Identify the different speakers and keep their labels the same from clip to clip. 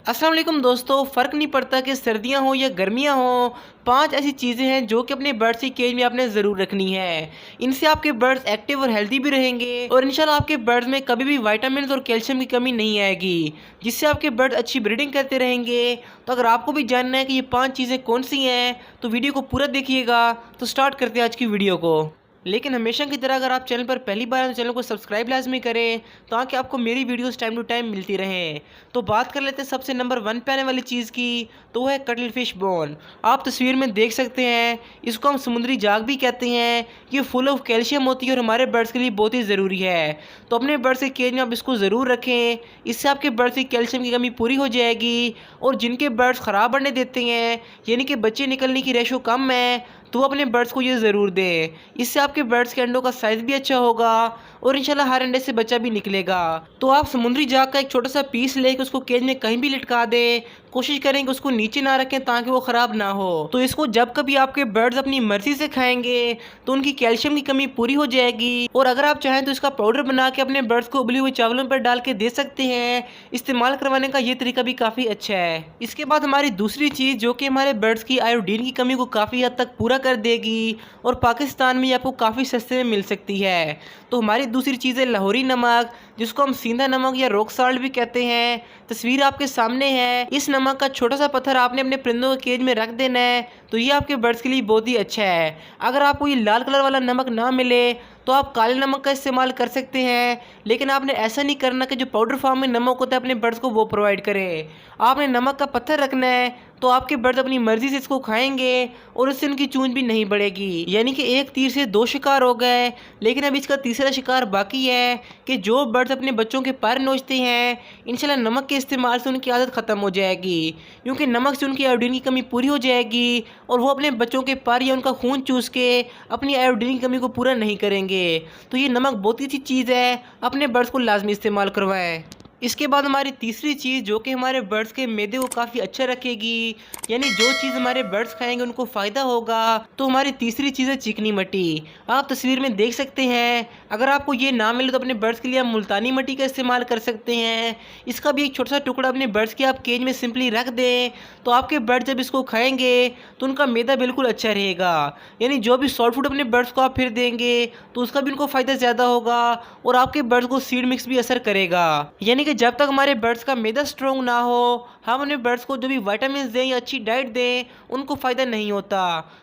Speaker 1: अस्सलाम वालेकुम दोस्तों, फ़र्क नहीं पड़ता कि सर्दियां हो या गर्मियां हो। 5 ऐसी चीज़ें हैं जो कि अपने बर्ड्स की केज में आपने ज़रूर रखनी है। इनसे आपके बर्ड्स एक्टिव और हेल्दी भी रहेंगे और इंशाल्लाह आपके बर्ड्स में कभी भी विटामिन और कैल्शियम की कमी नहीं आएगी, जिससे आपके बर्ड्स अच्छी ब्रीडिंग करते रहेंगे। तो अगर आपको भी जानना है कि ये 5 चीज़ें कौन सी हैं तो वीडियो को पूरा देखिएगा। तो स्टार्ट करते हैं आज की वीडियो को। लेकिन हमेशा की तरह अगर आप चैनल पर पहली बार हैं तो चैनल को सब्सक्राइब लाजमी करें ताकि आपको मेरी वीडियोस टाइम टू टाइम मिलती रहें। तो बात कर लेते हैं सबसे नंबर 1 पे आने वाली चीज़ की, तो वो है कटल फिश बोन। आप तस्वीर में देख सकते हैं, इसको हम समुद्री जाग भी कहते हैं। ये फुल ऑफ कैल्शियम होती है और हमारे बर्ड्स के लिए बहुत ही ज़रूरी है। तो अपने बर्ड्स के केज में आप इसको ज़रूर रखें, इससे आपके बर्ड्स की कैल्शियम की कमी पूरी हो जाएगी। और जिनके बर्ड्स ख़राब अंडे देते हैं, यानी कि बच्चे निकलने की रेशो कम है, तो वो अपने बर्ड्स को ये ज़रूर दें। इससे आपके बर्ड्स के अंडों का साइज़ भी अच्छा होगा और इंशाल्लाह हर अंडे से बच्चा भी निकलेगा। तो आप समुद्री जाग का एक छोटा सा पीस लेकर उसको केज में कहीं भी लटका दें। कोशिश करें कि उसको नीचे ना रखें ताकि वो ख़राब ना हो। तो इसको जब कभी आपके बर्ड्स अपनी मर्ज़ी से खाएंगे तो उनकी कैल्शियम की कमी पूरी हो जाएगी। और अगर आप चाहें तो इसका पाउडर बना के अपने बर्ड्स को उबले हुए चावलों पर डाल के दे सकते हैं। इस्तेमाल करवाने का ये तरीका भी काफ़ी अच्छा है। इसके बाद हमारी दूसरी चीज़ जो कि हमारे बर्ड्स की आयोडीन की कमी को काफ़ी हद तक पूरा कर देगी और पाकिस्तान में ये आपको काफ़ी सस्ते में मिल सकती है। तो हमारी दूसरी चीज़ है लाहौरी नमक, जिसको हम सींधा नमक या रॉक साल्ट भी कहते हैं। तस्वीर आपके सामने है। इस नमक का छोटा सा पत्थर आपने अपने परिंदों के केज में रख देना है, तो ये आपके बर्ड्स के लिए बहुत ही अच्छा है। अगर आपको ये लाल कलर वाला नमक ना मिले तो आप काले नमक का इस्तेमाल कर सकते हैं, लेकिन आपने ऐसा नहीं करना कि जो पाउडर फॉर्म में नमक होता है अपने बर्ड्स को वो प्रोवाइड करें। आपने नमक का पत्थर रखना है, तो आपके बर्ड्स अपनी मर्जी से इसको खाएंगे और उससे उनकी चूंज भी नहीं बढ़ेगी। यानी कि एक तीर से 2 शिकार हो गए। लेकिन अब इसका तीसरा शिकार बाकी है कि जो बर्ड्स अपने बच्चों के पर नोचते हैं, इंशाल्लाह नमक के इस्तेमाल से उनकी आदत ख़त्म हो जाएगी, क्योंकि नमक से उनकी आयोडीन की कमी पूरी हो जाएगी और वो अपने बच्चों के पर या उनका खून चूस के अपनी आयोडीन की कमी को पूरा नहीं करेंगे। तो ये नमक बहुत ही अच्छी चीज़ है, अपने बर्ड्स को लाजमी इस्तेमाल करवाएं। इसके बाद हमारी तीसरी चीज़ जो कि हमारे बर्ड्स के मैदे को काफ़ी अच्छा रखेगी, यानी जो चीज़ हमारे बर्ड्स खाएंगे उनको फ़ायदा होगा, तो हमारी तीसरी चीज़ है चिकनी मट्टी। आप तस्वीर में देख सकते हैं। अगर आपको ये ना मिले तो अपने बर्ड्स के लिए आप मुल्तानी मट्टी का इस्तेमाल कर सकते हैं। इसका भी एक छोटा सा टुकड़ा अपने बर्ड्स के आप केज में सिंपली रख दें, तो आपके बर्ड्स जब इसको खाएंगे तो उनका मैदा बिल्कुल अच्छा रहेगा। यानी जो भी सॉल्ट फूड अपने बर्ड्स को आप फिर देंगे तो उसका भी उनको फ़ायदा ज़्यादा होगा और आपके बर्ड्स को सीड मिक्स भी असर करेगा। यानी कि जब तक हमारे बर्ड्स का मैदा स्ट्रॉन्ग ना हो, हम अपने बर्ड्स को जो भी विटामिन दें या अच्छी डाइट दें, उनको फ़ायदा नहीं होता।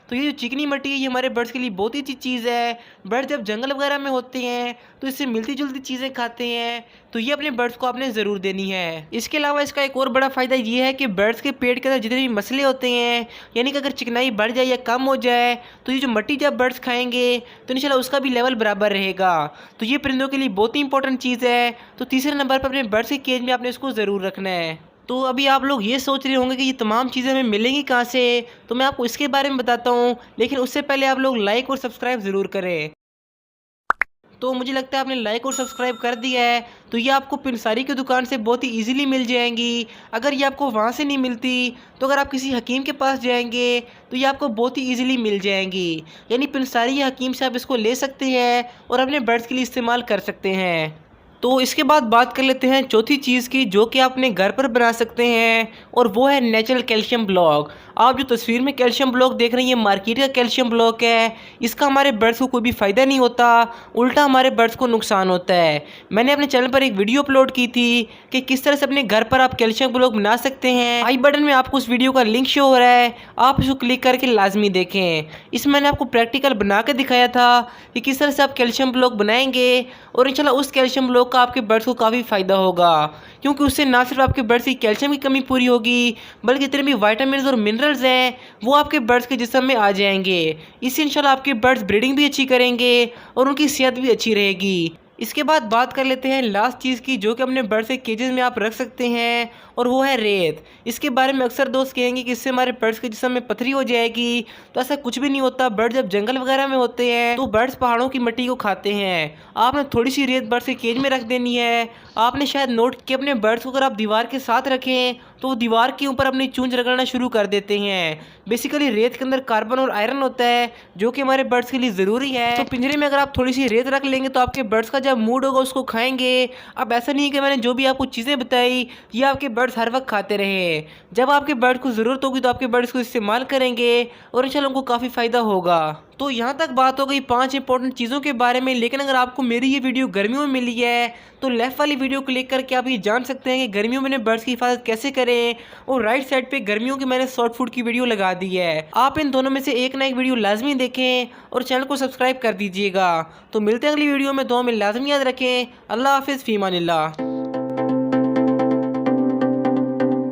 Speaker 1: तो ये जो चिकनी मट्टी है ये हमारे बर्ड्स के लिए बहुत ही अच्छी चीज़ है। बर्ड्स जब जंगल वगैरह में होते हैं तो इससे मिलती जुलती चीज़ें खाते हैं, तो ये अपने बर्ड्स को आपने ज़रूर देनी है। इसके अलावा इसका एक और बड़ा फ़ायदा ये है कि बर्ड्स के पेट के अंदर जितने भी मसले होते हैं, यानी कि अगर चिकनाई बढ़ जाए या कम हो जाए, तो ये जो मट्टी जब बर्ड्स खाएंगे तो इंशाल्लाह उसका भी लेवल बराबर रहेगा। तो ये परिंदों के लिए बहुत ही इंपॉर्टेंट चीज़ है। तो तीसरे नंबर पर अपने बर्ड्स के केज में आपने इसको ज़रूर रखना है। तो अभी आप लोग ये सोच रहे होंगे कि ये तमाम चीज़ें हमें मिलेंगी कहाँ से, तो मैं आपको इसके बारे में बताता हूँ, लेकिन उससे पहले आप लोग लाइक और सब्सक्राइब ज़रूर करें। तो मुझे लगता है आपने लाइक और सब्सक्राइब कर दिया है, तो ये आपको पिनसारी की दुकान से बहुत ही इजीली मिल जाएंगी। अगर ये आपको वहाँ से नहीं मिलती तो अगर आप किसी हकीम के पास जाएंगे तो ये आपको बहुत ही इजीली मिल जाएंगी। यानी पिनसारी या हकीम से आप इसको ले सकते हैं और अपने बर्ड्स के लिए इस्तेमाल कर सकते हैं। तो इसके बाद बात कर लेते हैं चौथी चीज़ की जो कि आप अपने घर पर बना सकते हैं, और वो है नेचुरल कैल्शियम ब्लॉक। आप जो तस्वीर में कैल्शियम ब्लॉक देख रहे हैं ये मार्केट का कैल्शियम ब्लॉक है। इसका हमारे बर्ड्स को कोई भी फ़ायदा नहीं होता, उल्टा हमारे बर्ड्स को नुकसान होता है। मैंने अपने चैनल पर एक वीडियो अपलोड की थी कि किस तरह से अपने घर पर आप कैल्शियम ब्लॉक बना सकते हैं। आई बटन में आपको उस वीडियो का लिंक शो हो रहा है, आप इसको क्लिक करके लाजमी देखें। इसमें मैंने आपको प्रैक्टिकल बना के दिखाया था कि किस तरह से आप कैल्शियम ब्लॉक बनाएंगे और इंशाल्लाह उस कैल्शियम ब्लॉक का आपके बर्ड्स को काफ़ी फ़ायदा होगा, क्योंकि उससे ना सिर्फ आपके बर्ड्स की कैल्शियम की कमी पूरी होगी, बल्कि जितने भी विटामिन और मिनरल्स हैं वो आपके बर्ड्स के जिस्म में आ जाएंगे। इससे इंशाल्लाह आपके बर्ड्स ब्रीडिंग भी अच्छी करेंगे और उनकी सेहत भी अच्छी रहेगी। इसके बाद बात कर लेते हैं लास्ट चीज़ की जो कि अपने बर्ड्स के केजेस में आप रख सकते हैं, और वो है रेत। इसके बारे में अक्सर दोस्त कहेंगे कि इससे हमारे बर्ड्स के जिस्म में पथरी हो जाएगी, तो ऐसा कुछ भी नहीं होता। बर्ड जब जंगल वगैरह में होते हैं तो बर्ड्स पहाड़ों की मिट्टी को खाते हैं। आपने थोड़ी सी रेत बर्ड्स के केज में रख देनी है। आपने शायद नोट किया अपने बर्ड्स को अगर आप दीवार के साथ रखें तो वो दीवार के ऊपर अपनी चूंज रगड़ना शुरू कर देते हैं। बेसिकली रेत के अंदर कार्बन और आयरन होता है जो कि हमारे बर्ड्स के लिए ज़रूरी है। तो पिंजरे में अगर आप थोड़ी सी रेत रख लेंगे तो आपके बर्ड्स का जब मूड होगा उसको खाएंगे। अब ऐसा नहीं है कि मैंने जो भी आपको चीज़ें बताई ये आपके बर्ड्स बर्ड्स हर वक्त खाते रहे। जब आपके बर्ड को ज़रूरत होगी तो आपके बर्ड्स को इस्तेमाल करेंगे और इंशाल्लाह उनको काफ़ी फ़ायदा होगा। तो यहाँ तक बात हो गई 5 इंपॉर्टेंट चीज़ों के बारे में। लेकिन अगर आपको मेरी ये वीडियो गर्मियों में मिली है तो लेफ़्ट वाली वीडियो क्लिक करके आप ये जान सकते हैं कि गर्मियों में बर्ड्स की हिफाजत कैसे करें, और राइट साइड पे गर्मियों की मैंने शॉर्ट फूड की वीडियो लगा दी है। आप इन दोनों में से एक ना एक वीडियो लाजमी देखें और चैनल को सब्सक्राइब कर दीजिएगा। तो मिलते हैं अगली वीडियो में, दुआ में लाजमी याद रखें। अल्लाह हाफिज़, फ़ी अमानिल्लाह।